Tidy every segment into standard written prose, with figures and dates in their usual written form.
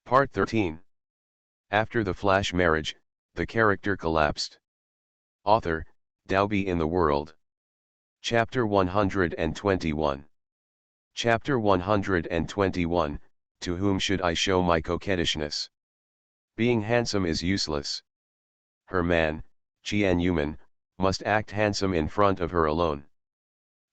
Part 13. After the flash marriage, the character collapsed. Author, Dowby in the World. Chapter 121. Chapter 121, To whom should I show my coquettishness? Being handsome is useless. Her man, Chien-Yuman, must act handsome in front of her alone.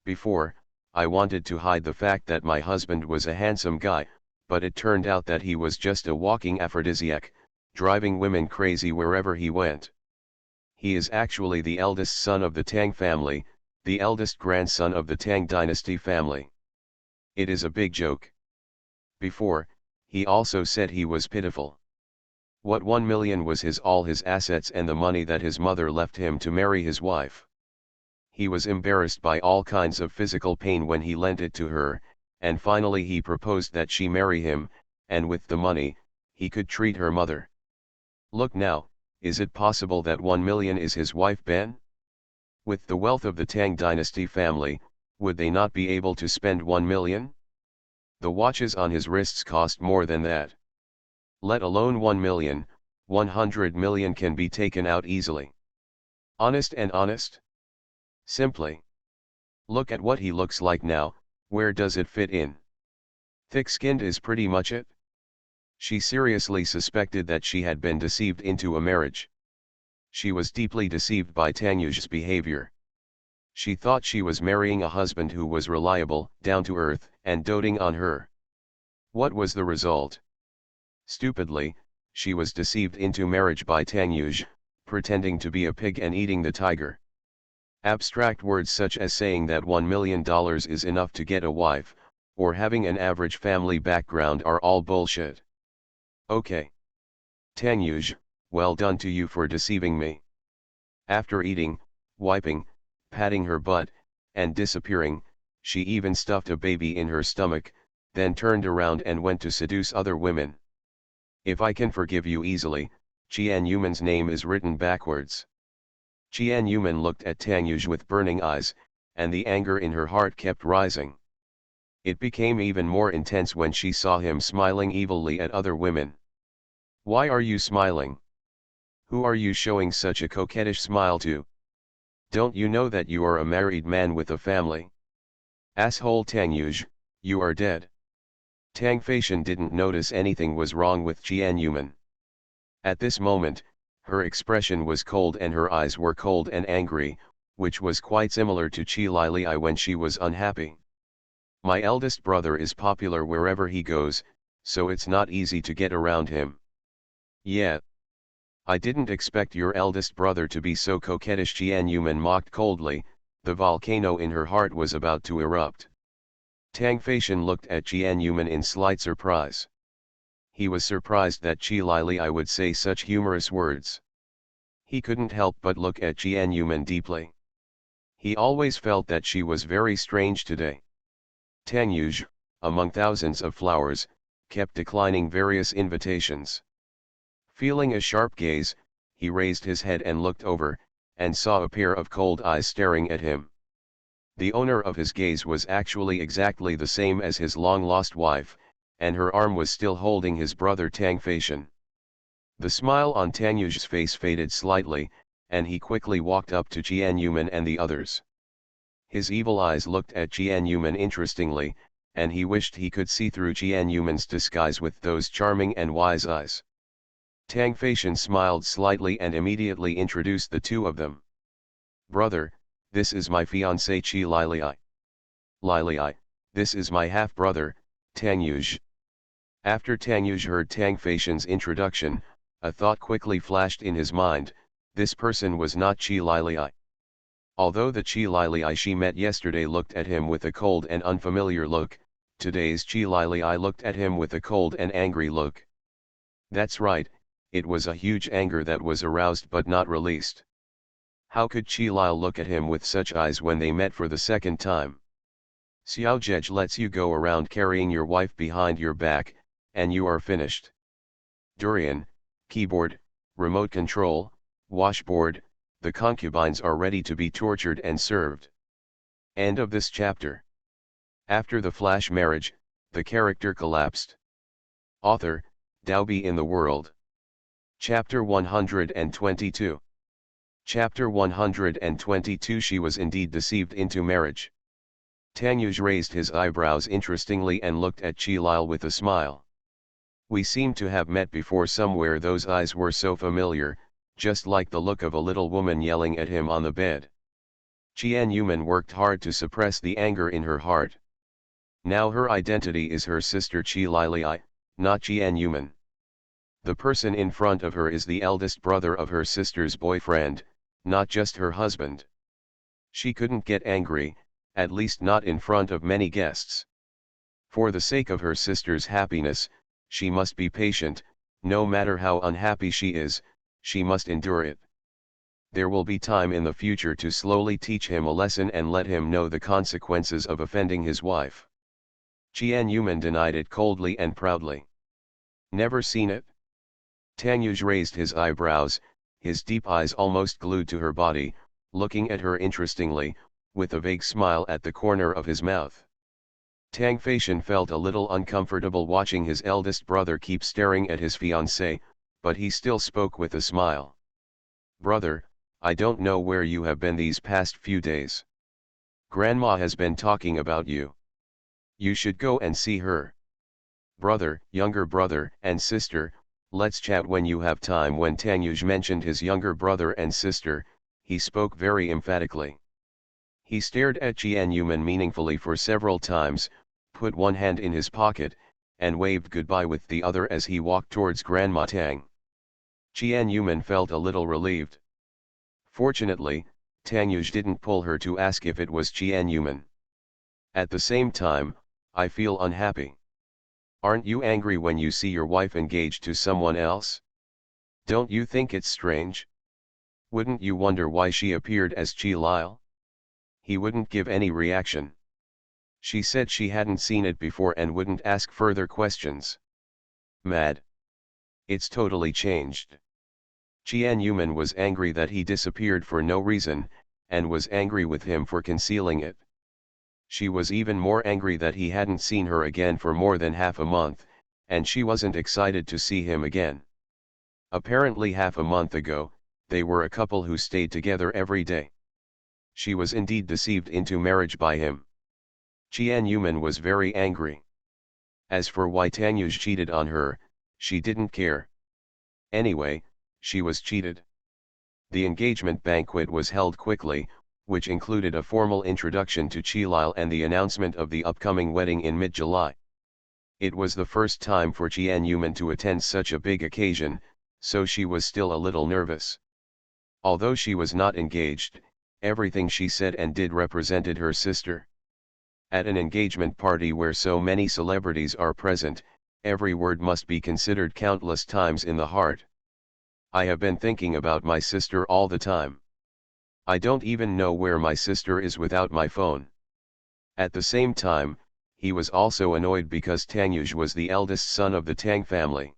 Before, I wanted to hide the fact that my husband was a handsome guy, but it turned out that he was just a walking aphrodisiac, driving women crazy wherever he went. He is actually the eldest son of the Tang family, the eldest grandson of the Tang dynasty family. It is a big joke. Before, he also said he was pitiful. What 1 million was all his assets and the money that his mother left him to marry his wife. He was embarrassed by all kinds of physical pain when he lent it to her, and finally he proposed that she marry him, and with the money, he could treat her mother. Look now, is it possible that 1 million is his wife Ben? With the wealth of the Tang dynasty family, would they not be able to spend 1 million? The watches on his wrists cost more than that. Let alone 1 million, 100 million can be taken out easily. Honest and honest? Simply. Look at what he looks like now, where does it fit in? Thick-skinned is pretty much it. She seriously suspected that she had been deceived into a marriage. She was deeply deceived by Tang Yu's behavior. She thought she was marrying a husband who was reliable, down-to-earth, and doting on her. What was the result? Stupidly, she was deceived into marriage by Tang Yu, pretending to be a pig and eating the tiger. Abstract words such as saying that $1 million is enough to get a wife, or having an average family background are all bullshit. Okay. Tang Yu, well done to you for deceiving me. After eating, wiping, patting her butt, and disappearing, she even stuffed a baby in her stomach, then turned around and went to seduce other women. If I can forgive you easily, Chien-Yuman's name is written backwards. Chien-Yuman looked at Tang Yu with burning eyes, and the anger in her heart kept rising. It became even more intense when she saw him smiling evilly at other women. Why are you smiling? Who are you showing such a coquettish smile to? Don't you know that you are a married man with a family? Asshole Tang Yu, you are dead. Tang Feishan didn't notice anything was wrong with Chien-Yuman. At this moment, her expression was cold and her eyes were cold and angry, which was quite similar to Chi Lili when she was unhappy. My eldest brother is popular wherever he goes, so it's not easy to get around him. Yeah. I didn't expect your eldest brother to be so coquettish. Chien-Yuman mocked coldly, the volcano in her heart was about to erupt. Tang Feishan looked at Chien-Yuman in slight surprise. He was surprised that Chi Lili would say such humorous words. He couldn't help but look at Chien-Yuman deeply. He always felt that she was very strange today. Tang Yu, among thousands of flowers, kept declining various invitations. Feeling a sharp gaze, he raised his head and looked over, and saw a pair of cold eyes staring at him. The owner of his gaze was actually exactly the same as his long-lost wife, and her arm was still holding his brother Tang Feishan. The smile on Tang Yu's face faded slightly, and he quickly walked up to Chien-Yuman and the others. His evil eyes looked at Chien-Yuman interestingly, and he wished he could see through Chien-Yuman's disguise with those charming and wise eyes. Tang Feishan smiled slightly and immediately introduced the two of them. Brother, this is my fiancée Chi Lili. Lili, this is my half-brother, Tang Yu. After Tang Yu heard Tang Feishan's introduction, a thought quickly flashed in his mind, this person was not Chi Lili. Although the Chi Lili she met yesterday looked at him with a cold and unfamiliar look, today's Chi Lili looked at him with a cold and angry look. That's right, it was a huge anger that was aroused but not released. How could Chi Lili look at him with such eyes when they met for the second time? Xiao Jej lets you go around carrying your wife behind your back, and you are finished. Durian, keyboard, remote control, washboard, the concubines are ready to be tortured and served. End of this chapter. After the flash marriage, the character collapsed. Author, Daobi in the world. Chapter 122. Chapter 122. She was indeed deceived into marriage. Tanyuj raised his eyebrows interestingly and looked at Qilal with a smile. We seem to have met before somewhere. Those eyes were so familiar, just like the look of a little woman yelling at him on the bed. Qian Yuman worked hard to suppress the anger in her heart. Now her identity is her sister Qilai, not Qian Yuman. The person in front of her is the eldest brother of her sister's boyfriend, not just her husband. She couldn't get angry, at least not in front of many guests. For the sake of her sister's happiness, she must be patient. No matter how unhappy she is, she must endure it. There will be time in the future to slowly teach him a lesson and let him know the consequences of offending his wife. Qian Yuman denied it coldly and proudly. Never seen it? Tanyuj raised his eyebrows, his deep eyes almost glued to her body, looking at her interestingly, with a vague smile at the corner of his mouth. Tang Feishan felt a little uncomfortable watching his eldest brother keep staring at his fiancée, but he still spoke with a smile. Brother, I don't know where you have been these past few days. Grandma has been talking about you. You should go and see her. Brother, younger brother, and sister, let's chat when you have time. When Tanyuj mentioned his younger brother and sister, he spoke very emphatically. He stared at Qian Yuman meaningfully for several times, put one hand in his pocket, and waved goodbye with the other as he walked towards Grandma Tang. Qian Yuman felt a little relieved. Fortunately, Tanyuj didn't pull her to ask if it was Qian Yuman. At the same time, I feel unhappy. Aren't you angry when you see your wife engaged to someone else? Don't you think it's strange? Wouldn't you wonder why she appeared as Qilal? He wouldn't give any reaction. She said she hadn't seen it before and wouldn't ask further questions. Mad. It's totally changed. Qian Yuman was angry that he disappeared for no reason, and was angry with him for concealing it. She was even more angry that he hadn't seen her again for more than half a month, and she wasn't excited to see him again. Apparently half a month ago, they were a couple who stayed together every day. She was indeed deceived into marriage by him. Qian Yuman was very angry. As for why Tanyuj cheated on her, she didn't care. Anyway, she was cheated. The engagement banquet was held quickly, which included a formal introduction to Qilal and the announcement of the upcoming wedding in mid-July. It was the first time for Qian Yuman to attend such a big occasion, so she was still a little nervous. Although she was not engaged, everything she said and did represented her sister. At an engagement party where so many celebrities are present, every word must be considered countless times in the heart. I have been thinking about my sister all the time. I don't even know where my sister is without my phone. At the same time, he was also annoyed because Tanyuj was the eldest son of the Tang family.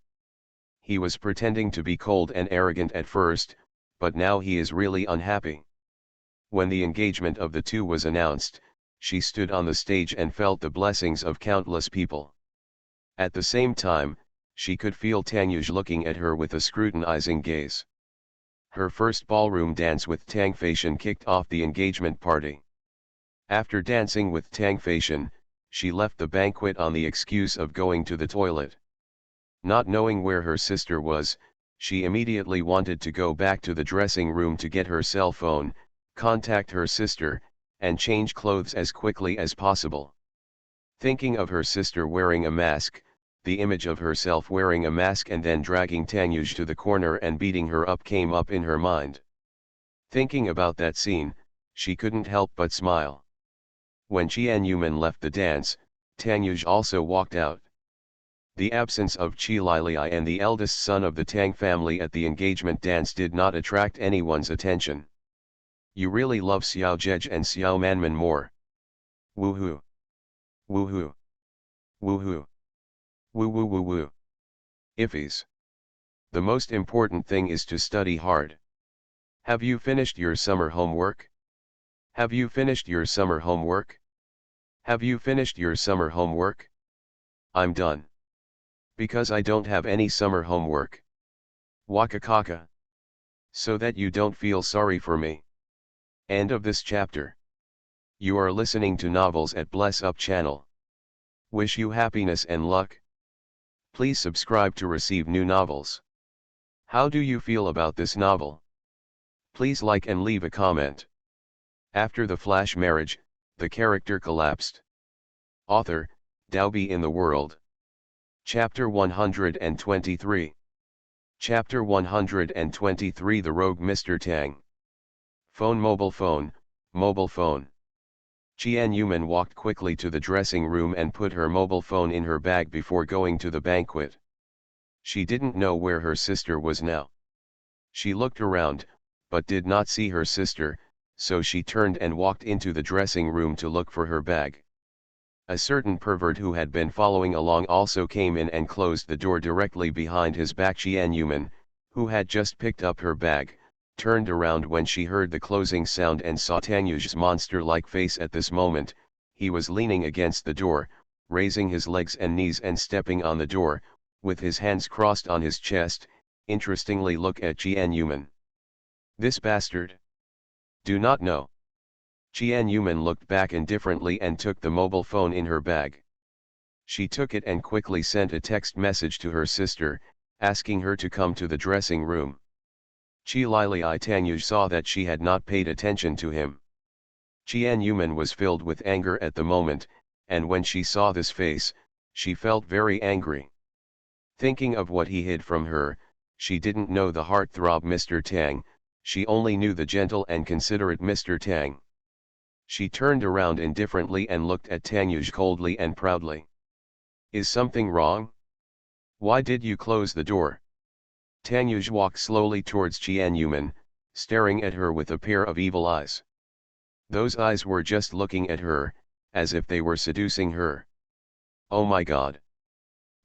He was pretending to be cold and arrogant at first, but now he is really unhappy. When the engagement of the two was announced, she stood on the stage and felt the blessings of countless people. At the same time, she could feel Tanyuj looking at her with a scrutinizing gaze. Her first ballroom dance with Tang Feishan kicked off the engagement party. After dancing with Tang Feishan, she left the banquet on the excuse of going to the toilet. Not knowing where her sister was, she immediately wanted to go back to the dressing room to get her cell phone, contact her sister, and change clothes as quickly as possible. Thinking of her sister wearing a mask, the image of herself wearing a mask and then dragging Tanyuj to the corner and beating her up came up in her mind. Thinking about that scene, she couldn't help but smile. When Qian Yuman left the dance, Tanyuj also walked out. The absence of Qilai and the eldest son of the Tang family at the engagement dance did not attract anyone's attention. You really love Xiao Jej and Xiao Manman more. Woohoo! Woohoo! Woohoo! Woo woo woo woo. Iffies. The most important thing is to study hard. Have you finished your summer homework? Have you finished your summer homework? Have you finished your summer homework? I'm done. Because I don't have any summer homework. Waka kaka. So that you don't feel sorry for me. End of this chapter. You are listening to novels at Bless Up channel. Wish you happiness and luck. Please subscribe to receive new novels. How do you feel about this novel? Please like and leave a comment. After the flash marriage, the character collapsed. Author, Dalby in the World. Chapter 123. Chapter 123 The Rogue Mr. Tang. Phone. Mobile phone. Qian Yuman walked quickly to the dressing room and put her mobile phone in her bag before going to the banquet. She didn't know where her sister was now. She looked around, but did not see her sister, so she turned and walked into the dressing room to look for her bag. A certain pervert who had been following along also came in and closed the door directly behind his back. Qian Yuman, who had just picked up her bag, turned around when she heard the closing sound and saw Tang Yu's monster-like face. At this moment, he was leaning against the door, raising his legs and knees and stepping on the door, with his hands crossed on his chest. Interestingly, look at Qian Yuman. This bastard. Do not know. Qian Yuman looked back indifferently and took the mobile phone in her bag. She took it and quickly sent a text message to her sister, asking her to come to the dressing room. Qi Lili Tang Yu saw that she had not paid attention to him. Qian Yuman was filled with anger at the moment, and when she saw this face, she felt very angry. Thinking of what he hid from her, she didn't know the heartthrob Mr. Tang, she only knew the gentle and considerate Mr. Tang. She turned around indifferently and looked at Tang Yu coldly and proudly. Is something wrong? Why did you close the door? Tang Yu walked slowly towards Qian Yuman, staring at her with a pair of evil eyes. Those eyes were just looking at her, as if they were seducing her. Oh my God!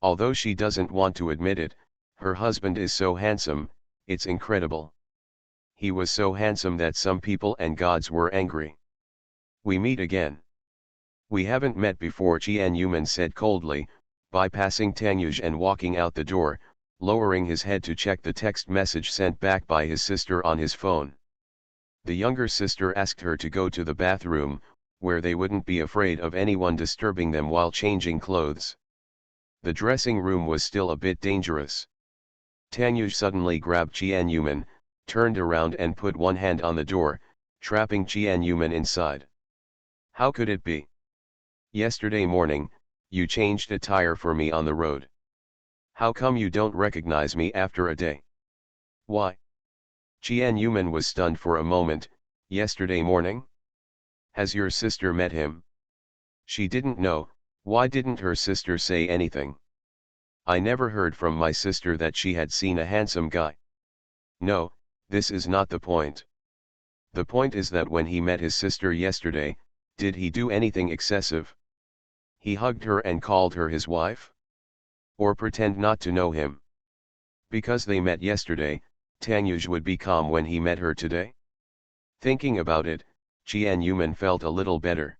Although she doesn't want to admit it, her husband is so handsome, it's incredible. He was so handsome that some people and gods were angry. We meet again. We haven't met before, Qian Yuman said coldly, bypassing Tang Yu and walking out the door, lowering his head to check the text message sent back by his sister on his phone. The younger sister asked her to go to the bathroom, where they wouldn't be afraid of anyone disturbing them while changing clothes. The dressing room was still a bit dangerous. Tang Yu suddenly grabbed Qian Yuman, turned around and put one hand on the door, trapping Qian Yuman inside. How could it be? Yesterday morning, you changed a tire for me on the road. How come you don't recognize me after a day? Why? Qian Yuman was stunned for a moment. Yesterday morning? Has your sister met him? She didn't know. Why didn't her sister say anything? I never heard from my sister that she had seen a handsome guy. No, this is not the point. The point is that when he met his sister yesterday, did he do anything excessive? He hugged her and called her his wife? Or pretend not to know him? Because they met yesterday, Tang Yu would be calm when he met her today? Thinking about it, Qian Yuman felt a little better.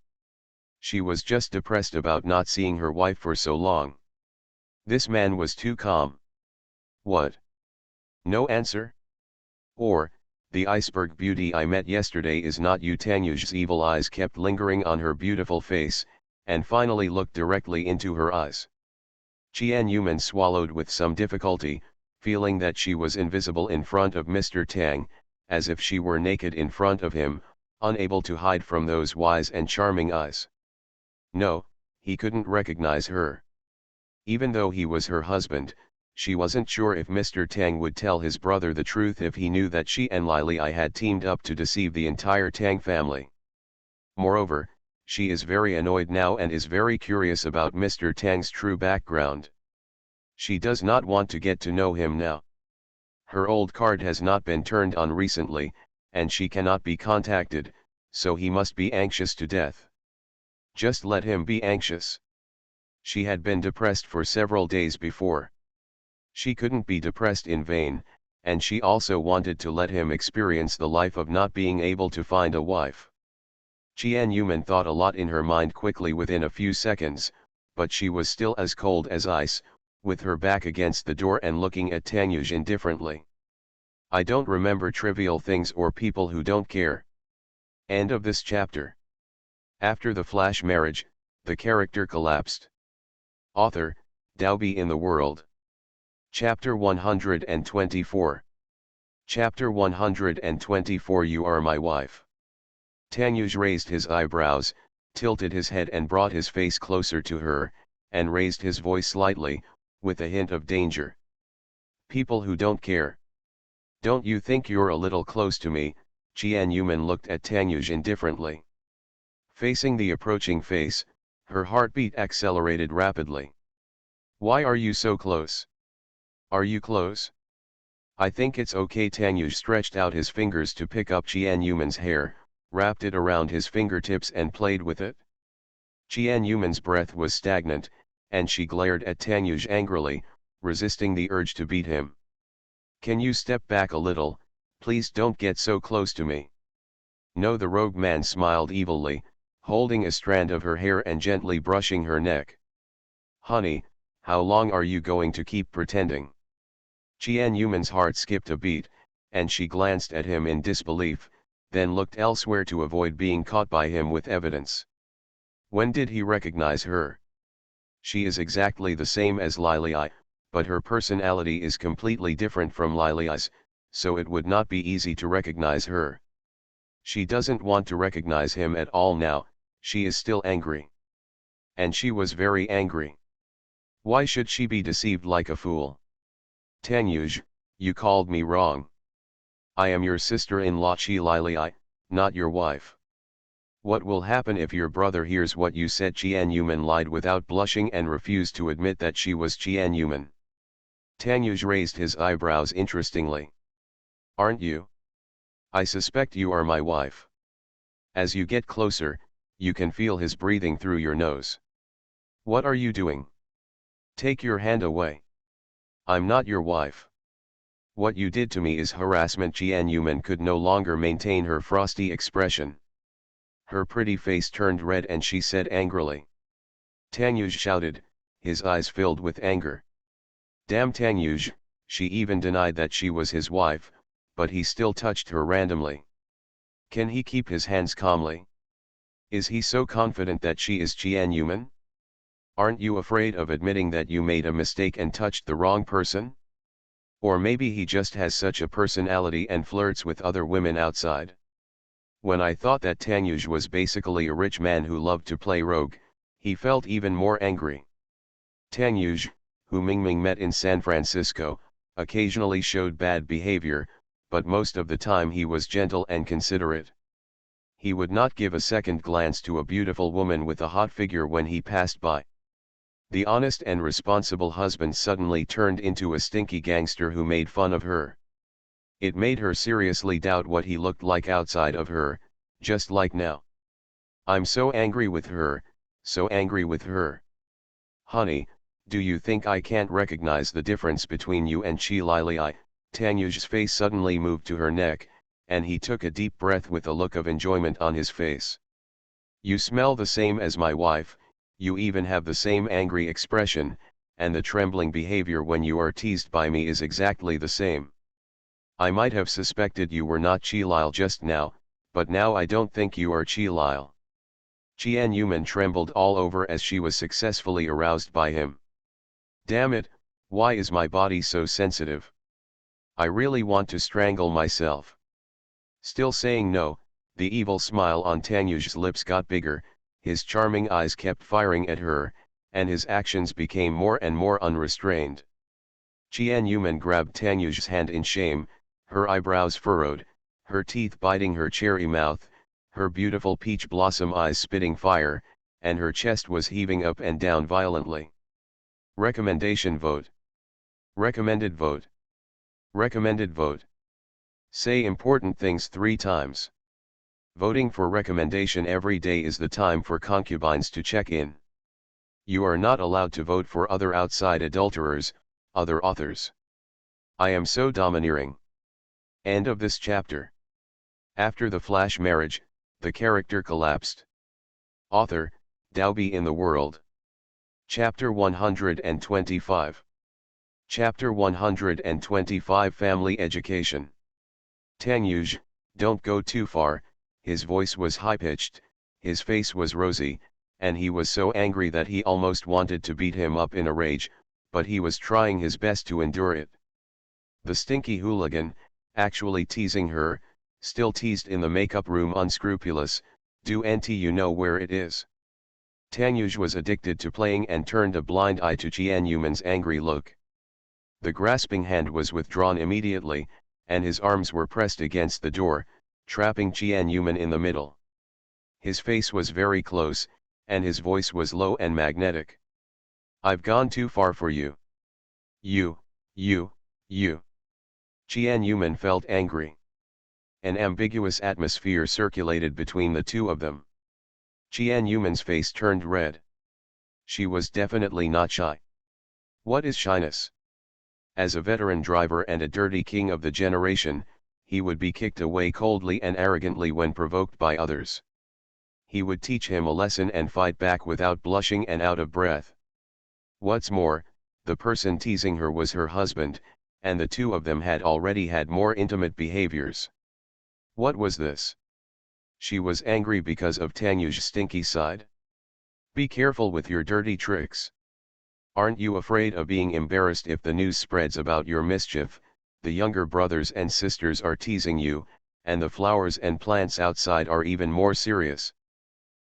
She was just depressed about not seeing her wife for so long. This man was too calm. What? No answer? Or, the iceberg beauty I met yesterday is not you? Tang Yu's evil eyes kept lingering on her beautiful face, and finally looked directly into her eyes. Qian Yuman swallowed with some difficulty, feeling that she was invisible in front of Mr. Tang, as if she were naked in front of him, unable to hide from those wise and charming eyes. No, he couldn't recognize her. Even though he was her husband, she wasn't sure if Mr. Tang would tell his brother the truth if he knew that she and Lili had teamed up to deceive the entire Tang family. Moreover, she is very annoyed now and is very curious about Mr. Tang's true background. She does not want to get to know him now. Her old card has not been turned on recently, and she cannot be contacted, so he must be anxious to death. Just let him be anxious. She had been depressed for several days before. She couldn't be depressed in vain, and she also wanted to let him experience the life of not being able to find a wife. Qian Yuman thought a lot in her mind quickly within a few seconds, but she was still as cold as ice, with her back against the door and looking at Tanyuj indifferently. I don't remember trivial things or people who don't care. End of this chapter. After the flash marriage, the character collapsed. Author, Dalby in the World. Chapter 124. Chapter 124 You Are My Wife. Tanyuj raised his eyebrows, tilted his head and brought his face closer to her, and raised his voice slightly, with a hint of danger. People who don't care. Don't you think you're a little close to me? Jian Yuman looked at Tanyuj indifferently. Facing the approaching face, her heartbeat accelerated rapidly. Why are you so close? Are you close? I think it's okay. Tanyuj stretched out his fingers to pick up Jian Yuman's hair, wrapped it around his fingertips and played with it. Jian Yuman's breath was stagnant, and she glared at Tanyuj angrily, resisting the urge to beat him. Can you step back a little? Please don't get so close to me. No, the rogue man smiled evilly, holding a strand of her hair and gently brushing her neck. Honey, how long are you going to keep pretending? Jian Yuman's heart skipped a beat, and she glanced at him in disbelief, then looked elsewhere to avoid being caught by him with evidence. When did he recognize her? She is exactly the same as Liliai, but her personality is completely different from Liliai's, so it would not be easy to recognize her. She doesn't want to recognize him at all now. She is still angry. And she was very angry. Why should she be deceived like a fool? Tanyuj, you called me wrong. I am your sister-in-law Chi Liliai, not your wife. What will happen if your brother hears what you said? Jian Yuman lied without blushing and refused to admit that she was Jian Yuman. Tanyuj raised his eyebrows interestingly. Aren't you? I suspect you are my wife. As you get closer, you can feel his breathing through your nose. What are you doing? Take your hand away. I'm not your wife. What you did to me is harassment. Jian Yuman could no longer maintain her frosty expression. Her pretty face turned red and she said angrily. Tanyuj shouted, his eyes filled with anger. Damn Tanyuj, she even denied that she was his wife, but he still touched her randomly. Can he keep his hands calmly? Is he so confident that she is Jian Yuman? Aren't you afraid of admitting that you made a mistake and touched the wrong person? Or maybe he just has such a personality and flirts with other women outside. When I thought that Tanyuj was basically a rich man who loved to play rogue, he felt even more angry. Tanyuj, who Mingming met in San Francisco, occasionally showed bad behavior, but most of the time he was gentle and considerate. He would not give a second glance to a beautiful woman with a hot figure when he passed by. The honest and responsible husband suddenly turned into a stinky gangster who made fun of her. It made her seriously doubt what he looked like outside of her, just like now. I'm so angry with her, so angry with her. Honey, do you think I can't recognize the difference between you and Chi Liliai? Tanyuj's face suddenly moved to her neck, and he took a deep breath with a look of enjoyment on his face. You smell the same as my wife, you even have the same angry expression, and the trembling behavior when you are teased by me is exactly the same. I might have suspected you were not Chi Lil just now, but now I don't think you are Chi Lil. Jian Yuman trembled all over as she was successfully aroused by him. Damn it, why is my body so sensitive? I really want to strangle myself. Still saying no, the evil smile on Tanyuj's lips got bigger, his charming eyes kept firing at her, and his actions became more and more unrestrained. Jian Yuman grabbed Tanyuj's hand in shame, her eyebrows furrowed, her teeth biting her cherry mouth, her beautiful peach blossom eyes spitting fire, and her chest was heaving up and down violently. Recommendation vote. Recommended vote. Recommended vote. Say important things 3 times. Voting for recommendation every day is the time for concubines to check in. You are not allowed to vote for other outside adulterers, other authors. I am so domineering. End of this chapter. After the flash marriage, the character collapsed. Author, Dalby in the World. Chapter 125. Chapter 125 Family Education. Tanyuj, don't go too far. His voice was high-pitched, his face was rosy, and he was so angry that he almost wanted to beat him up in a rage, but he was trying his best to endure it. The stinky hooligan, actually teasing her, still teased in the makeup room unscrupulous, do you know where it is? Tanyuj was addicted to playing and turned a blind eye to Jianyuman's angry look. The grasping hand was withdrawn immediately, and his arms were pressed against the door, trapping Jianyuman in the middle. His face was very close, and his voice was low and magnetic. I've gone too far for you. You. Jianyuman felt angry. An ambiguous atmosphere circulated between the two of them. Jianyuman's face turned red. She was definitely not shy. What is shyness? As a veteran driver and a dirty king of the generation, he would be kicked away coldly and arrogantly when provoked by others. He would teach him a lesson and fight back without blushing and out of breath. What's more, the person teasing her was her husband, and the two of them had already had more intimate behaviors. What was this? She was angry because of Tanyuj's stinky side? Be careful with your dirty tricks. Aren't you afraid of being embarrassed if the news spreads about your mischief? The younger brothers and sisters are teasing you, and the flowers and plants outside are even more serious.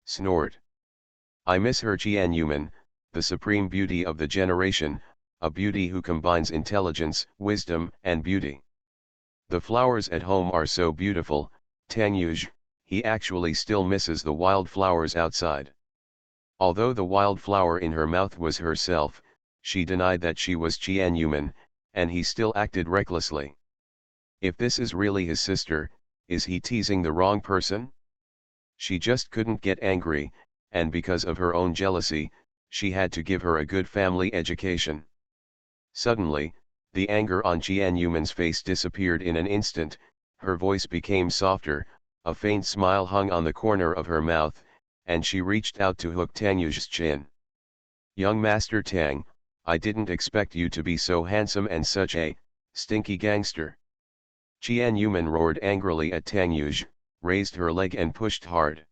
Snort. I miss her Jianyuman, the supreme beauty of the generation, a beauty who combines intelligence, wisdom, and beauty. The flowers at home are so beautiful, Tanyuj, he actually still misses the wildflowers outside. Although the wildflower in her mouth was herself, she denied that she was Jianyuman, and he still acted recklessly. If this is really his sister, is he teasing the wrong person? She just couldn't get angry, and because of her own jealousy, she had to give her a good family education. Suddenly, the anger on Jianyuman's face disappeared in an instant, her voice became softer, a faint smile hung on the corner of her mouth, and she reached out to hook Tanyuj's chin. Young Master Tang, I didn't expect you to be so handsome and such a stinky gangster. Jianyuman roared angrily at Tanyuj, raised her leg and pushed hard.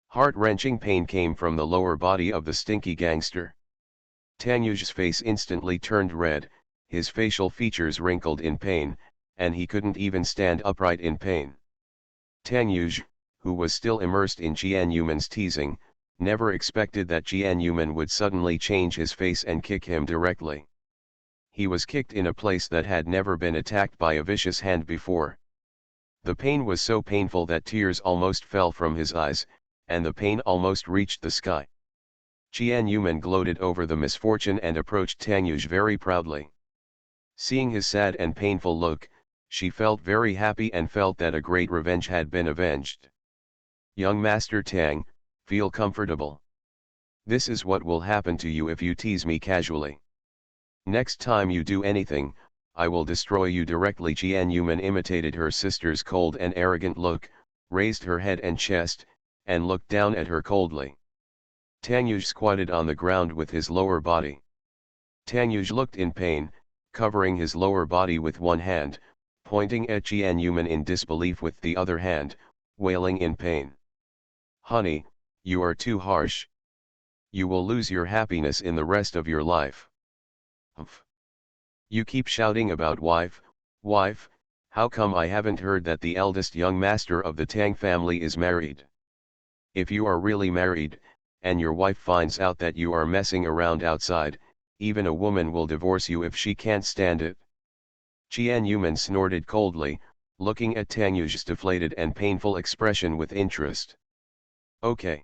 Heart-wrenching pain came from the lower body of the stinky gangster. Tanyuj's face instantly turned red, his facial features wrinkled in pain, and he couldn't even stand upright in pain. Tanyuj, who was still immersed in Jianyuman's teasing, never expected that Jianyuman would suddenly change his face and kick him directly. He was kicked in a place that had never been attacked by a vicious hand before. The pain was so painful that tears almost fell from his eyes, and the pain almost reached the sky. Jianyuman gloated over the misfortune and approached Tanyuj very proudly. Seeing his sad and painful look, she felt very happy and felt that a great revenge had been avenged. Young Master Tang, feel comfortable. This is what will happen to you if you tease me casually. Next time you do anything, I will destroy you directly. Jianyuman imitated her sister's cold and arrogant look, raised her head and chest, and looked down at her coldly. Tanyuj squatted on the ground with his lower body. Tanyuj looked in pain, covering his lower body with one hand, pointing at Jianyuman in disbelief with the other hand, wailing in pain. Honey, you are too harsh. You will lose your happiness in the rest of your life. Humph. You keep shouting about wife, how come I haven't heard that the eldest young master of the Tang family is married? If you are really married, and your wife finds out that you are messing around outside, even a woman will divorce you if she can't stand it. Jianyuman snorted coldly, looking at Tanyuj's deflated and painful expression with interest. Okay.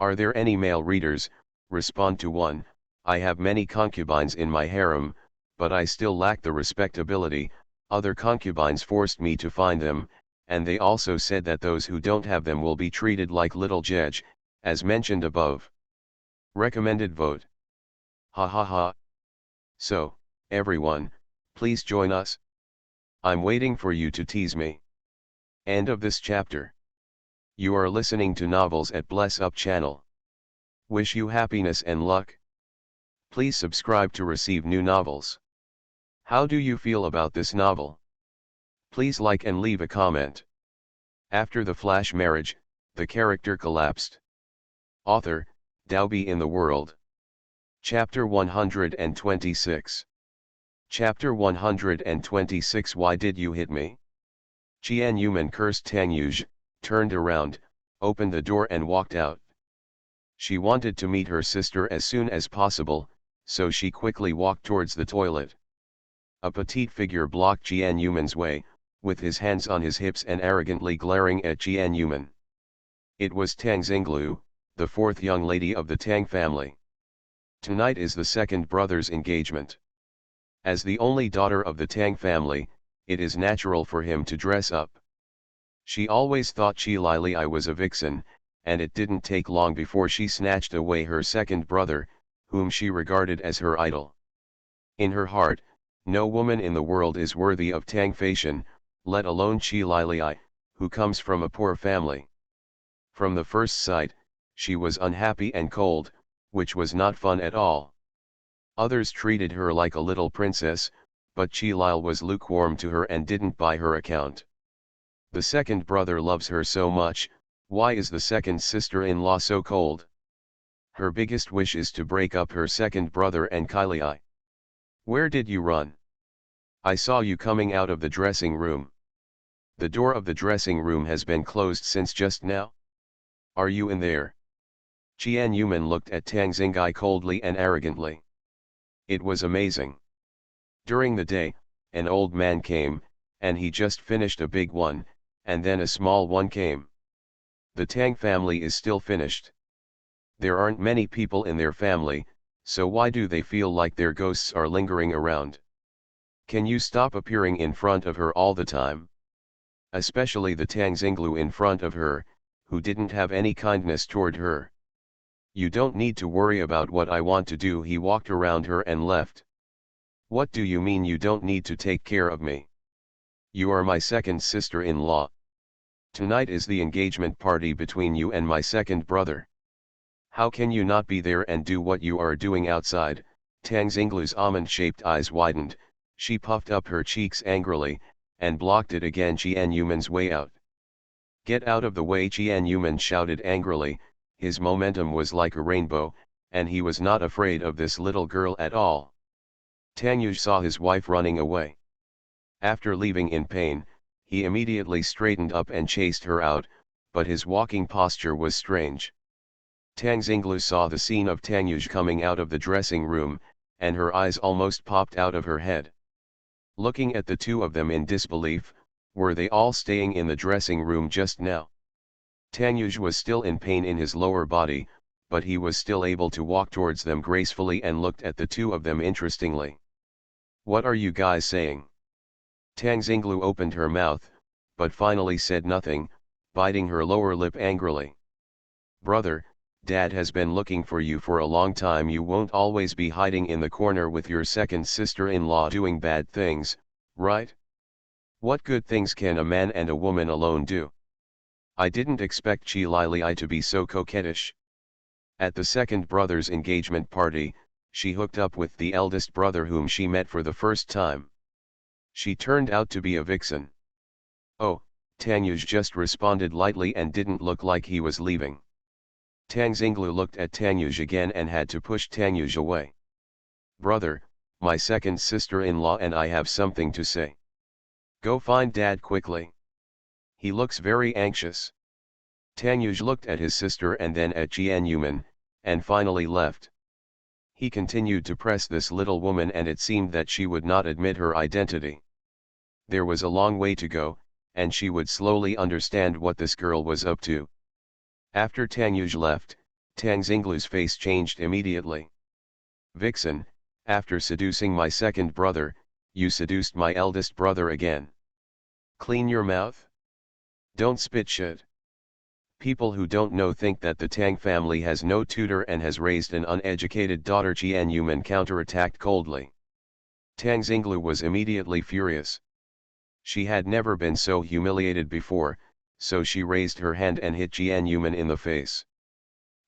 Are there any male readers? Respond to 1. I have many concubines in my harem, but I still lack the respectability. Other concubines forced me to find them, and they also said that those who don't have them will be treated like little Jej, as mentioned above. Recommended vote. Ha ha ha. So, everyone, please join us. I'm waiting for you to tease me. End of this chapter. You are listening to Novels at Bless Up channel. Wish you happiness and luck. Please subscribe to receive new novels. How do you feel about this novel? Please like and leave a comment. After the flash marriage, the character collapsed. Author, Dalby in the World. Chapter 126. Chapter 126 Why did you hit me? Qian Yuman cursed Tang Yuj, turned around, opened the door and walked out. She wanted to meet her sister as soon as possible, so she quickly walked towards the toilet. A petite figure blocked Qian Yuman's way, with his hands on his hips and arrogantly glaring at Qian Yuman. It was Tang Xinglu, the fourth young lady of the Tang family. Tonight is the second brother's engagement. As the only daughter of the Tang family, it is natural for him to dress up. She always thought Qi Lili was a vixen, and it didn't take long before she snatched away her second brother, whom she regarded as her idol. In her heart, no woman in the world is worthy of Tang fashion, let alone Qi Lili, who comes from a poor family. From the first sight, she was unhappy and cold, which was not fun at all. Others treated her like a little princess, but Qi Lili was lukewarm to her and didn't buy her account. The second brother loves her so much, why is the second sister-in-law so cold? Her biggest wish is to break up her second brother and Kylie. Where did you run? I saw you coming out of the dressing room. The door of the dressing room has been closed since just now. Are you in there? Qian Yuman looked at Tang Xingai coldly and arrogantly. It was amazing. During the day, an old man came, and he just finished a big one, and then a small one came. The Tang family is still finished. There aren't many people in their family, so why do they feel like their ghosts are lingering around? Can you stop appearing in front of her all the time? Especially the Tang Xinglu in front of her, who didn't have any kindness toward her. You don't need to worry about what I want to do. He walked around her and left. What do you mean you don't need to take care of me? You are my second sister-in-law. Tonight is the engagement party between you and my second brother. How can you not be there and do what you are doing outside? Tang Xinglu's almond-shaped eyes widened, she puffed up her cheeks angrily, and blocked it again Qian Yuman's way out. Get out of the way, Qian Yuman shouted angrily. His momentum was like a rainbow, and he was not afraid of this little girl at all. Tang Yuj saw his wife running away. After leaving in pain, he immediately straightened up and chased her out, but his walking posture was strange. Tang Xinglu saw the scene of Tang Yuj coming out of the dressing room, and her eyes almost popped out of her head. Looking at the two of them in disbelief, were they all staying in the dressing room just now? Tang Yuj was still in pain in his lower body, but he was still able to walk towards them gracefully and looked at the two of them interestingly. What are you guys saying? Tang Xinglu opened her mouth, but finally said nothing, biting her lower lip angrily. Brother, Dad has been looking for you for a long time. You won't always be hiding in the corner with your second sister-in-law doing bad things, right? What good things can a man and a woman alone do? I didn't expect Qi Lili to be so coquettish. At the second brother's engagement party, she hooked up with the eldest brother whom she met for the first time. She turned out to be a vixen. Oh, Tang Yuj just responded lightly and didn't look like he was leaving. Tang Xinglu looked at Tang Yuj again and had to push Tang Yuj away. Brother, my second sister-in-law and I have something to say. Go find Dad quickly. He looks very anxious. Tang Yuj looked at his sister and then at Qian Yuman, and finally left. He continued to press this little woman and it seemed that she would not admit her identity. There was a long way to go, and she would slowly understand what this girl was up to. After Tang Yuj left, Tang Xinglu's face changed immediately. Vixen, after seducing my second brother, you seduced my eldest brother again. Clean your mouth. Don't spit shit. People who don't know think that the Tang family has no tutor and has raised an uneducated daughter. Qian Yuman counterattacked coldly. Tang Xinglu was immediately furious. She had never been so humiliated before, so she raised her hand and hit Qian Yuman in the face.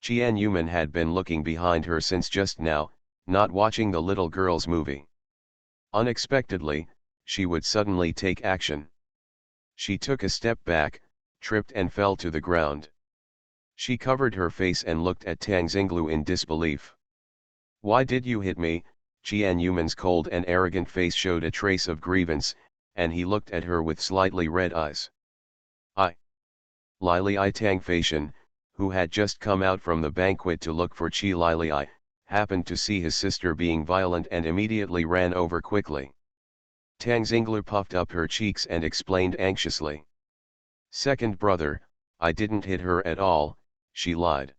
Qian Yuman had been looking behind her since just now, not watching the little girl's movie. Unexpectedly, she would suddenly take action. She took a step back, tripped and fell to the ground. She covered her face and looked at Tang Xinglu in disbelief. "Why did you hit me?" Qian Yuman's cold and arrogant face showed a trace of grievance, and he looked at her with slightly red eyes. Lili Tang Feishan, who had just come out from the banquet to look for Qi Lili, happened to see his sister being violent and immediately ran over quickly. Tang Xinglu puffed up her cheeks and explained anxiously. "Second brother, I didn't hit her at all," she lied.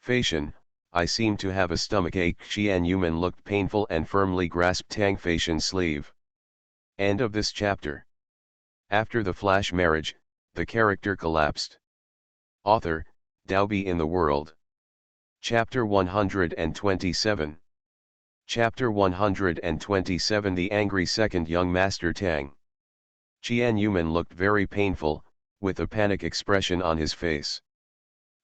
"Feishan, I seem to have a stomachache." Qian Yuman looked painful and firmly grasped Tang Feishan's sleeve. End of this chapter. After the flash marriage, the character collapsed. Author, Daobi in the World. Chapter 127. Chapter 127. The Angry Second Young Master Tang. Qian Yuman looked very painful, with a panic expression on his face.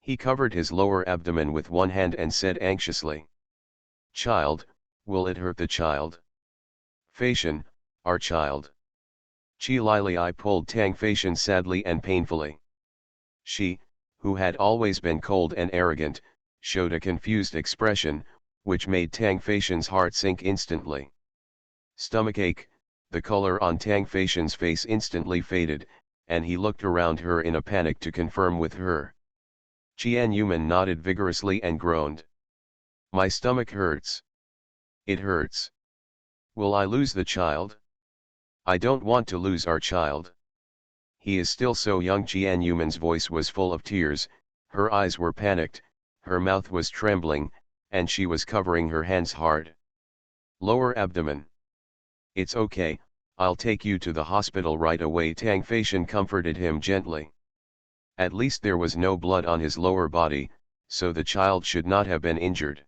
He covered his lower abdomen with one hand and said anxiously. "Child, will it hurt the child?" "Feishan, our child." Qi Lili pulled Tang Feishan sadly and painfully. She, who had always been cold and arrogant, showed a confused expression, which made Tang Feishan's heart sink instantly. Stomachache, the color on Tang Feishan's face instantly faded, and he looked around her in a panic to confirm with her. Qian Yuman nodded vigorously and groaned. "My stomach hurts. It hurts. Will I lose the child? I don't want to lose our child. He is still so young." Qian Yuman's voice was full of tears, her eyes were panicked, her mouth was trembling, and she was covering her hands hard. Lower abdomen. "It's okay, I'll take you to the hospital right away." Tang Feishan comforted him gently. At least there was no blood on his lower body, so the child should not have been injured.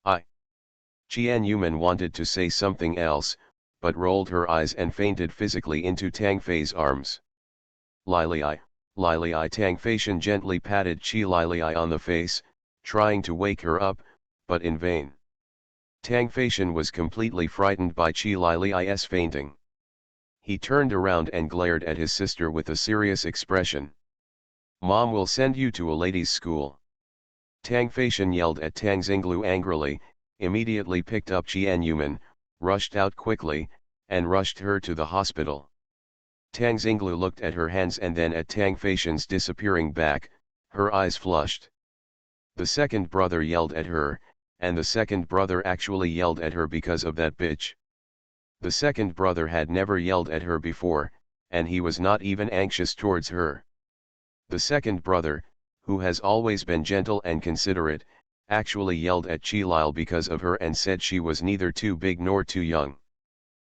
Qian Yuman wanted to say something else, but rolled her eyes and fainted physically into Tang Fei's arms. "Lili, Tang Feishan gently patted Qi Lili on the face, trying to wake her up, but in vain. Tang Feishan was completely frightened by Qi Lili's fainting. He turned around and glared at his sister with a serious expression. "Mom will send you to a ladies' school." Tang Feishan yelled at Tang Xinglu angrily, immediately picked up Qian Yuman, rushed out quickly, and rushed her to the hospital. Tang Xinglu looked at her hands and then at Tang Feishan's disappearing back, her eyes flushed. The second brother yelled at her, and the second brother actually yelled at her because of that bitch. The second brother had never yelled at her before, and he was not even anxious towards her. The second brother, who has always been gentle and considerate, actually yelled at Qi Lil because of her and said she was neither too big nor too young.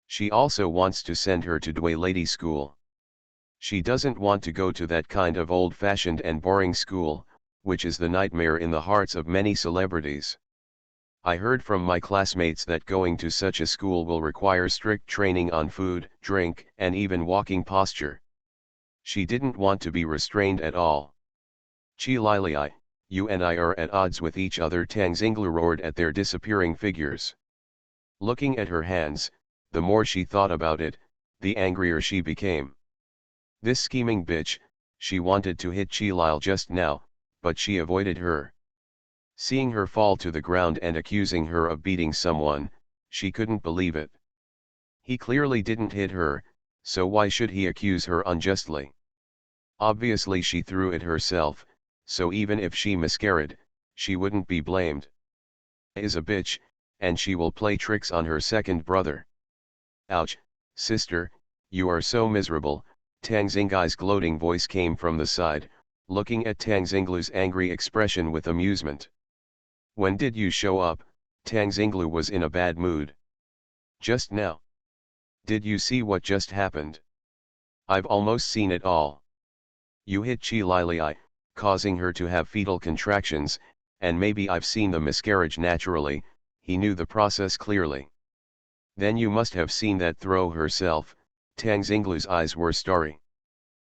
She also wants to send her to Dui lady school. She doesn't want to go to that kind of old-fashioned and boring school, which is the nightmare in the hearts of many celebrities. I heard from my classmates that going to such a school will require strict training on food, drink, and even walking posture. She didn't want to be restrained at all. "Qi Lili, you and I are at odds with each other." Tang Xinglu roared at their disappearing figures. Looking at her hands, the more she thought about it, the angrier she became. This scheming bitch, she wanted to hit Qi Lil just now, but she avoided her. Seeing her fall to the ground and accusing her of beating someone, she couldn't believe it. He clearly didn't hit her, so why should he accuse her unjustly? Obviously she threw it herself, so even if she miscarried, she wouldn't be blamed. Is a bitch, and she will play tricks on her second brother. Ouch, sister, you are so miserable. Tang Xingai's gloating voice came from the side, looking at Tang Xinglu's angry expression with amusement. When did you show up? Tang Xinglu was in a bad mood. Just now. Did you see what just happened? I've almost seen it all. You hit Qi Lili, causing her to have fetal contractions, and maybe I've seen the miscarriage naturally. He knew the process clearly. Then you must have seen that throw herself. Tang Xinglu's eyes were starry.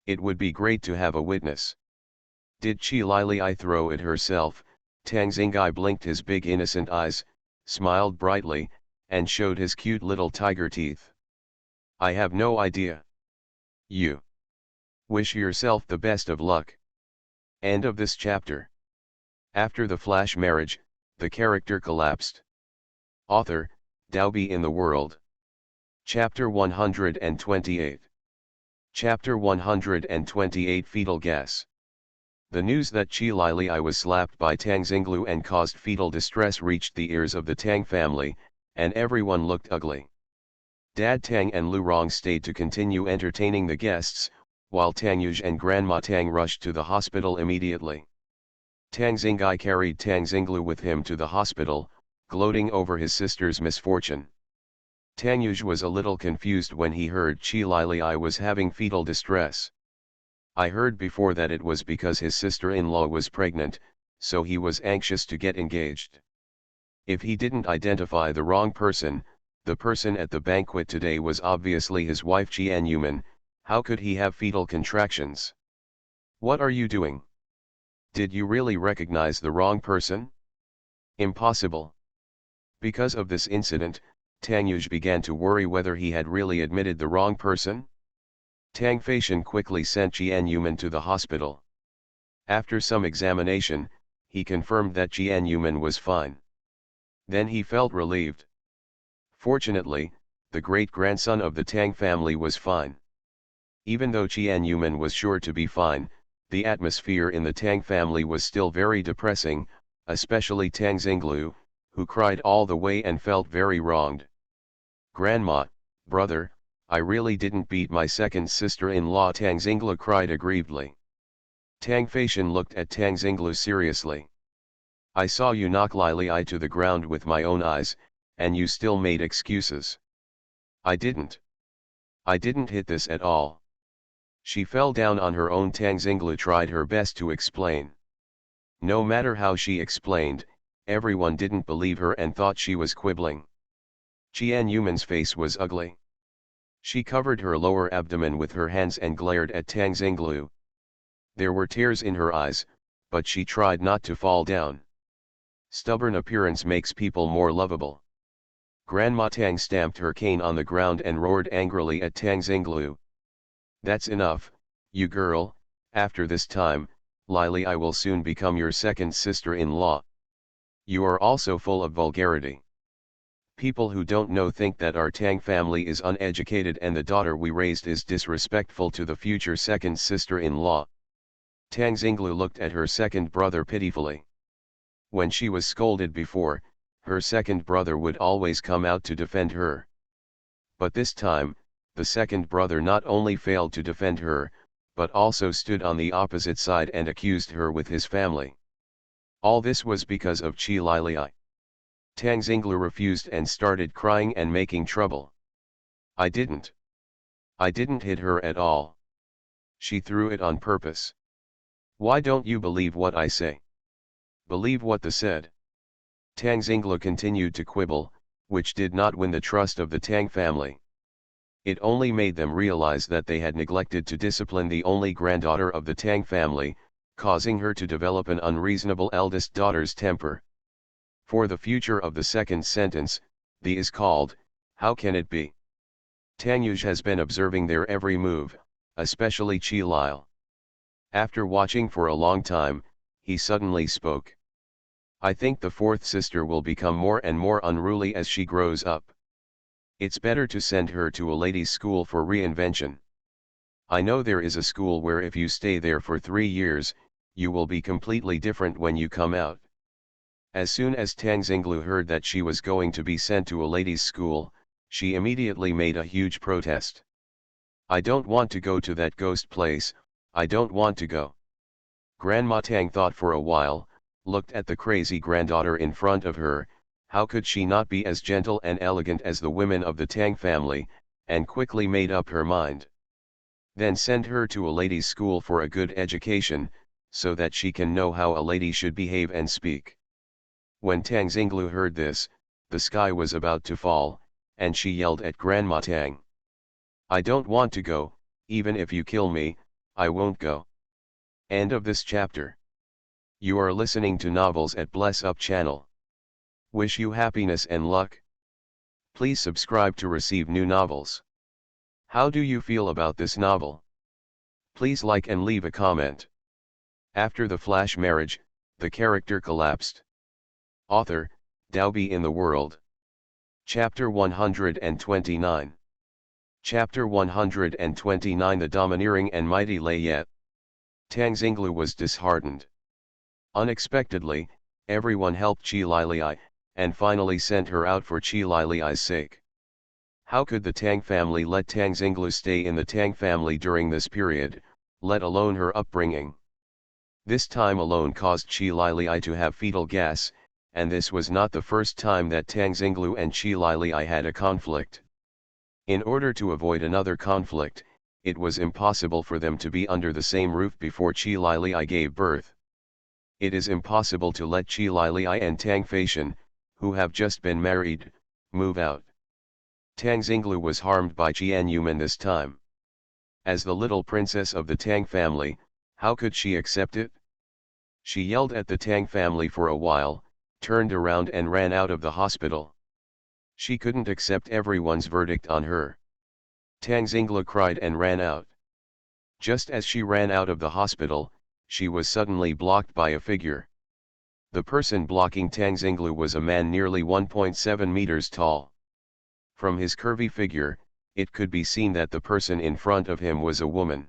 It would be great to have a witness. Did Qi Lili throw it herself? Tang Xingai blinked his big innocent eyes, smiled brightly, and showed his cute little tiger teeth. I have no idea. You. Wish yourself the best of luck. End of this chapter. After the flash marriage, the character collapsed. Author, Dalby in the World. Chapter 128. Chapter 128 Fetal Gas. The news that Chi Lili was slapped by Tang Xinglu and caused fetal distress reached the ears of the Tang family, and everyone looked ugly. Dad Tang and Lu Rong stayed to continue entertaining the guests, while Tang Yuj and Grandma Tang rushed to the hospital immediately. Tang Xingai carried Tang Xinglu with him to the hospital, gloating over his sister's misfortune. Tang Yuj was a little confused when he heard Chi Lili was having fetal distress. I heard before that it was because his sister-in-law was pregnant, so he was anxious to get engaged. If he didn't identify the wrong person, the person at the banquet today was obviously his wife Qian Yuman. How could he have fetal contractions? What are you doing? Did you really recognize the wrong person? Impossible. Because of this incident, Tang Yuj began to worry whether he had really admitted the wrong person. Tang Feishan quickly sent Qian Yuman to the hospital. After some examination, he confirmed that Qian Yuman was fine. Then he felt relieved. Fortunately, the great-grandson of the Tang family was fine. Even though Qian Yuman was sure to be fine, the atmosphere in the Tang family was still very depressing, especially Tang Xinglu, who cried all the way and felt very wronged. Grandma, brother, I really didn't beat my second sister-in-law, Tang Xinglu cried aggrievedly. Tang Feishan looked at Tang Xinglu seriously. I saw you knock Lili to the ground with my own eyes, and you still made excuses. I didn't hit this at all. She fell down on her own. Tang Xinglu tried her best to explain. No matter how she explained, everyone didn't believe her and thought she was quibbling. Qian Yuman's face was ugly. She covered her lower abdomen with her hands and glared at Tang Xinglu. There were tears in her eyes, but she tried not to fall down. Stubborn appearance makes people more lovable. Grandma Tang stamped her cane on the ground and roared angrily at Tang Xinglu. That's enough, you girl. After this time, Lili will soon become your second sister-in-law. You are also full of vulgarity. People who don't know think that our Tang family is uneducated and the daughter we raised is disrespectful to the future second sister-in-law. Tang Xinglu looked at her second brother pitifully. When she was scolded before, her second brother would always come out to defend her. But this time, the second brother not only failed to defend her, but also stood on the opposite side and accused her with his family. All this was because of Chi Lili. Tang Xinglu refused and started crying and making trouble. I didn't hit her at all. She threw it on purpose. Why don't you believe what I say? Believe what the said. Tang Xinglu continued to quibble, which did not win the trust of the Tang family. It only made them realize that they had neglected to discipline the only granddaughter of the Tang family, causing her to develop an unreasonable eldest daughter's temper. For the future of the second sentence, the is called, how can it be? Tang Yuj has been observing their every move, especially Chi Lili. After watching for a long time, he suddenly spoke. I think the fourth sister will become more and more unruly as she grows up. It's better to send her to a ladies' school for reinvention. I know there is a school where if you stay there for 3 years, you will be completely different when you come out. As soon as Tang Xinglu heard that she was going to be sent to a ladies' school, she immediately made a huge protest. I don't want to go to that ghost place, I don't want to go. Grandma Tang thought for a while, looked at the crazy granddaughter in front of her, how could she not be as gentle and elegant as the women of the Tang family, and quickly made up her mind. Then send her to a ladies' school for a good education, so that she can know how a lady should behave and speak. When Tang Xinglu heard this, the sky was about to fall, and she yelled at Grandma Tang. I don't want to go, even if you kill me, I won't go. End of this chapter. You are listening to novels at Bless Up channel. Wish you happiness and luck. Please subscribe to receive new novels. How do you feel about this novel? Please like and leave a comment. After the flash marriage, the character collapsed. Author, Dalby in the World. Chapter 129. Chapter 129. The domineering and mighty Layet. Tang Xinglu was disheartened. Unexpectedly, everyone helped Qi Lilei, and finally sent her out for Qi Lilei's sake. How could the Tang family let Tang Xinglu stay in the Tang family during this period, let alone her upbringing? This time alone caused Qi Lilei to have fetal gas, and this was not the first time that Tang Xinglu and Qi Lilei had a conflict. In order to avoid another conflict, it was impossible for them to be under the same roof before Qi Lilei gave birth. It is impossible to let Qi Lilei and Tang Feishan, who have just been married, move out. Tang Xinglu was harmed by Qian Yuman this time. As the little princess of the Tang family, how could she accept it? She yelled at the Tang family for a while, turned around and ran out of the hospital. She couldn't accept everyone's verdict on her. Tang Xinglu cried and ran out. Just as she ran out of the hospital, she was suddenly blocked by a figure. The person blocking Tang Xinglu was a man nearly 1.7 meters tall. From his curvy figure, it could be seen that the person in front of him was a woman.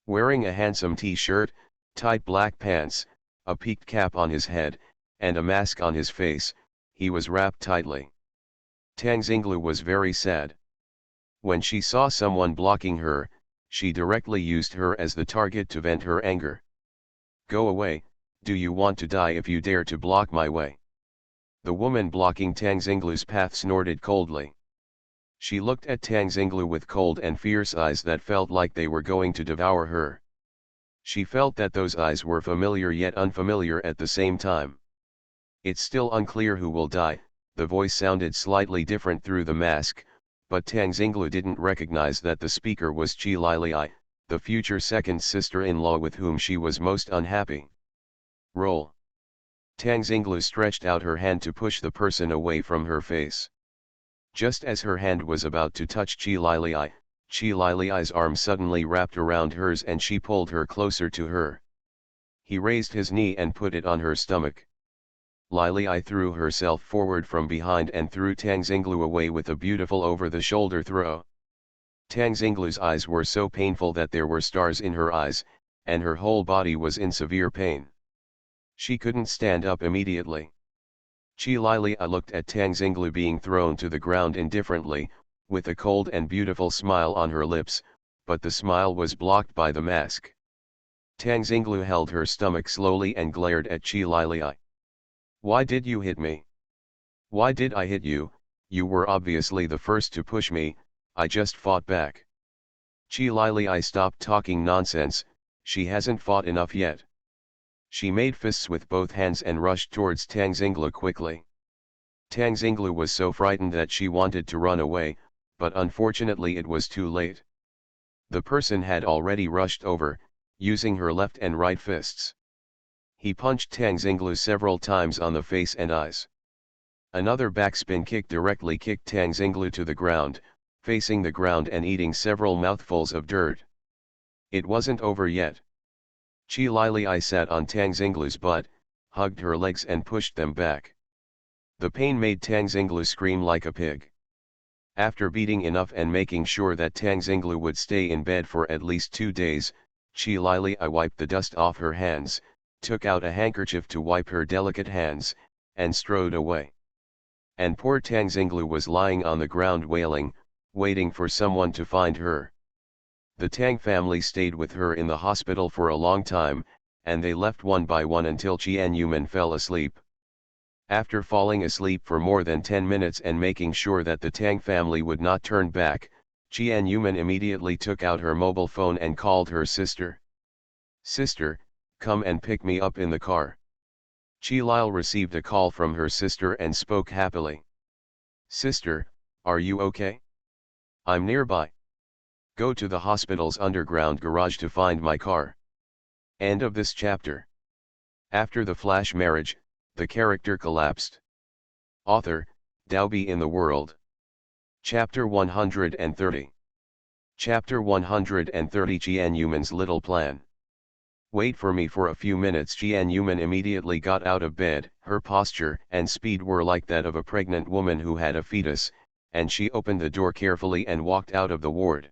Wearing a handsome t-shirt, tight black pants, a peaked cap on his head, and a mask on his face, he was wrapped tightly. Tang Xinglu was very sad. When she saw someone blocking her, she directly used her as the target to vent her anger. "Go away, do you want to die if you dare to block my way?" The woman blocking Tang Xinglu's path snorted coldly. She looked at Tang Xinglu with cold and fierce eyes that felt like they were going to devour her. She felt that those eyes were familiar yet unfamiliar at the same time. "It's still unclear who will die," the voice sounded slightly different through the mask, but Tang Xinglu didn't recognize that the speaker was Qi Lilei, the future second sister-in-law with whom she was most unhappy. "Roll." Tang Xinglu stretched out her hand to push the person away from her face. Just as her hand was about to touch Qi Lilei's arm suddenly wrapped around hers and she pulled her closer to her. He raised his knee and put it on her stomach. Lilei threw herself forward from behind and threw Tang Xinglu away with a beautiful over-the-shoulder throw. Tang Xinglu's eyes were so painful that there were stars in her eyes, and her whole body was in severe pain. She couldn't stand up immediately. Qi Lilei looked at Tang Xinglu being thrown to the ground indifferently, with a cold and beautiful smile on her lips, but the smile was blocked by the mask. Tang Xinglu held her stomach slowly and glared at Qi Lilei. "Why did you hit me?" "Why did I hit you? You were obviously the first to push me, I just fought back." Qi Lilei stopped talking nonsense, she hasn't fought enough yet. She made fists with both hands and rushed towards Tang Xinglu quickly. Tang Xinglu was so frightened that she wanted to run away, but unfortunately it was too late. The person had already rushed over, using her left and right fists. He punched Tang Xinglu several times on the face and eyes. Another backspin kick directly kicked Tang Xinglu to the ground, facing the ground and eating several mouthfuls of dirt. It wasn't over yet. Qi Lilei sat on Tang Xinglu's butt, hugged her legs and pushed them back. The pain made Tang Xinglu scream like a pig. After beating enough and making sure that Tang Xinglu would stay in bed for at least 2 days, Qi Lilei wiped the dust off her hands, took out a handkerchief to wipe her delicate hands, and strode away. And poor Tang Xinglu was lying on the ground wailing, waiting for someone to find her. The Tang family stayed with her in the hospital for a long time, and they left one by one until Qian Yuman fell asleep. After falling asleep for more than 10 minutes and making sure that the Tang family would not turn back, Qian Yuman immediately took out her mobile phone and called her sister. "Sister, come and pick me up in the car." Qi Lil received a call from her sister and spoke happily. "Sister, are you okay? I'm nearby. Go to the hospital's underground garage to find my car." End of this chapter. After the flash marriage, the character collapsed. Author, Dalby in the World. Chapter 130. Chapter 130 Jianyuman's Little Plan. Wait for me for a few minutes. Jianyuman immediately got out of bed. Her posture and speed were like that of a pregnant woman who had a fetus, and she opened the door carefully and walked out of the ward.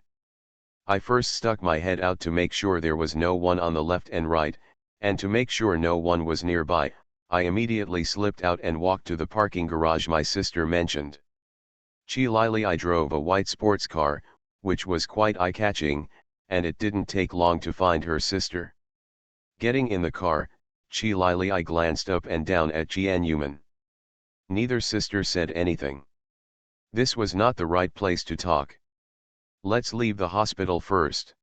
I first stuck my head out to make sure there was no one on the left and right, and to make sure no one was nearby, I immediately slipped out and walked to the parking garage my sister mentioned. I drove a white sports car, which was quite eye-catching, and it didn't take long to find her sister. Getting in the car, I glanced up and down at Jianyuman. Neither sister said anything. This was not the right place to talk. Let's leave the hospital first.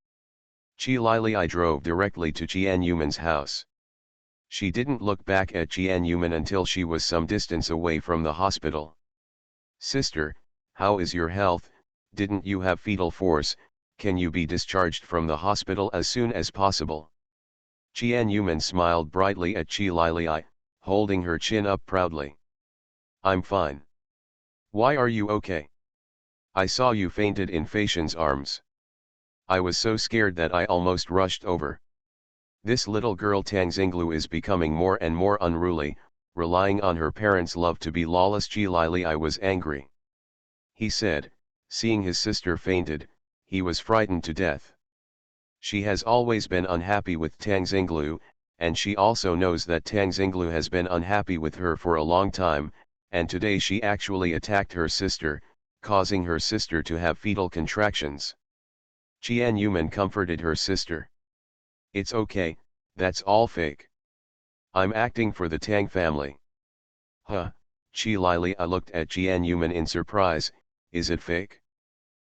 I drove directly to Jianyuman's house. She didn't look back at Jianyuman until she was some distance away from the hospital. Sister, how is your health? Didn't you have fetal force? Can you be discharged from the hospital as soon as possible? Jianyuman smiled brightly at Li, holding her chin up proudly. I'm fine. Why are you okay? I saw you fainted in Faishan's arms. I was so scared that I almost rushed over. This little girl Tang Xinglu is becoming more and more unruly, relying on her parents' love to be lawless. Li was angry. He said, seeing his sister fainted, he was frightened to death. She has always been unhappy with Tang Xinglu, and she also knows that Tang Xinglu has been unhappy with her for a long time, and today she actually attacked her sister, causing her sister to have fetal contractions. Jianyuman comforted her sister. It's okay, that's all fake. I'm acting for the Tang family. Huh, Li looked at Jianyuman in surprise, is it fake?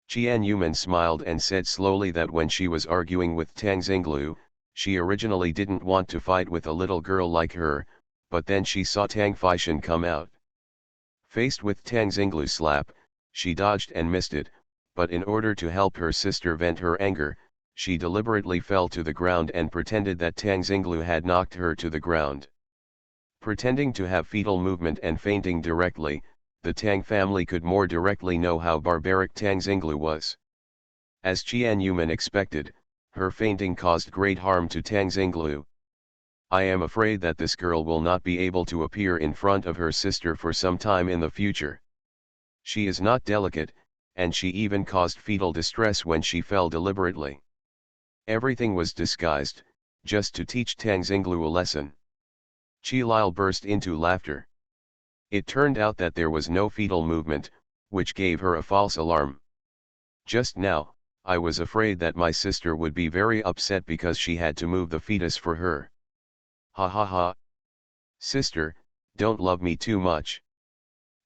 Jianyuman smiled and said slowly that when she was arguing with Tang Xinglu, she originally didn't want to fight with a little girl like her, but then she saw Tang Faishan come out. Faced with Tang Xinglu's slap, she dodged and missed it, but in order to help her sister vent her anger, she deliberately fell to the ground and pretended that Tang Xinglu had knocked her to the ground. Pretending to have fetal movement and fainting directly, the Tang family could more directly know how barbaric Tang Xinglu was. As Jianyuman expected, her fainting caused great harm to Tang Xinglu. I am afraid that this girl will not be able to appear in front of her sister for some time in the future. She is not delicate, and she even caused fetal distress when she fell deliberately. Everything was disguised, just to teach Tang Xinglu a lesson. Li burst into laughter. It turned out that there was no fetal movement, which gave her a false alarm. Just now, I was afraid that my sister would be very upset because she had to move the fetus for her. Ha ha ha. Sister, don't love me too much.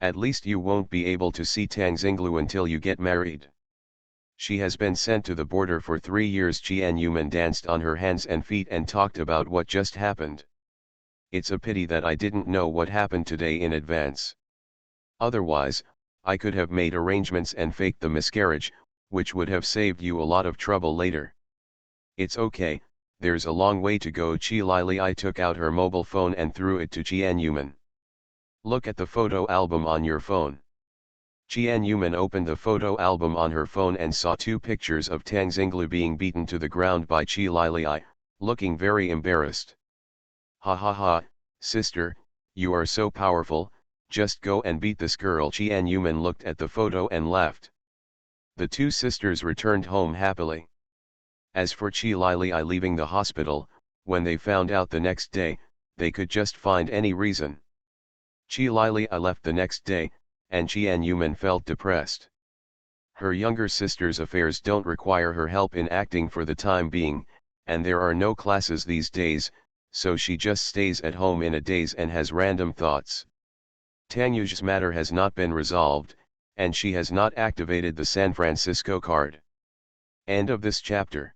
At least you won't be able to see Tang Xinglu until you get married. She has been sent to the border for 3 years. Jianyuman danced on her hands and feet and talked about what just happened. It's a pity that I didn't know what happened today in advance. Otherwise, I could have made arrangements and faked the miscarriage, which would have saved you a lot of trouble later. It's okay, there's a long way to go. Li took out her mobile phone and threw it to Jianyuman. Look at the photo album on your phone. Jianyuman opened the photo album on her phone and saw 2 pictures of Tang Xinglu being beaten to the ground by Li, looking very embarrassed. Ha ha ha, sister, you are so powerful, just go and beat this girl. Jianyuman looked at the photo and laughed. The 2 sisters returned home happily. As for Li leaving the hospital, when they found out the next day, they could just find any reason. Li left the next day, and Jianyuman felt depressed. Her younger sister's affairs don't require her help in acting for the time being, and there are no classes these days, so she just stays at home in a daze and has random thoughts. Tang Yu's matter has not been resolved, and she has not activated the San Francisco card. End of this chapter.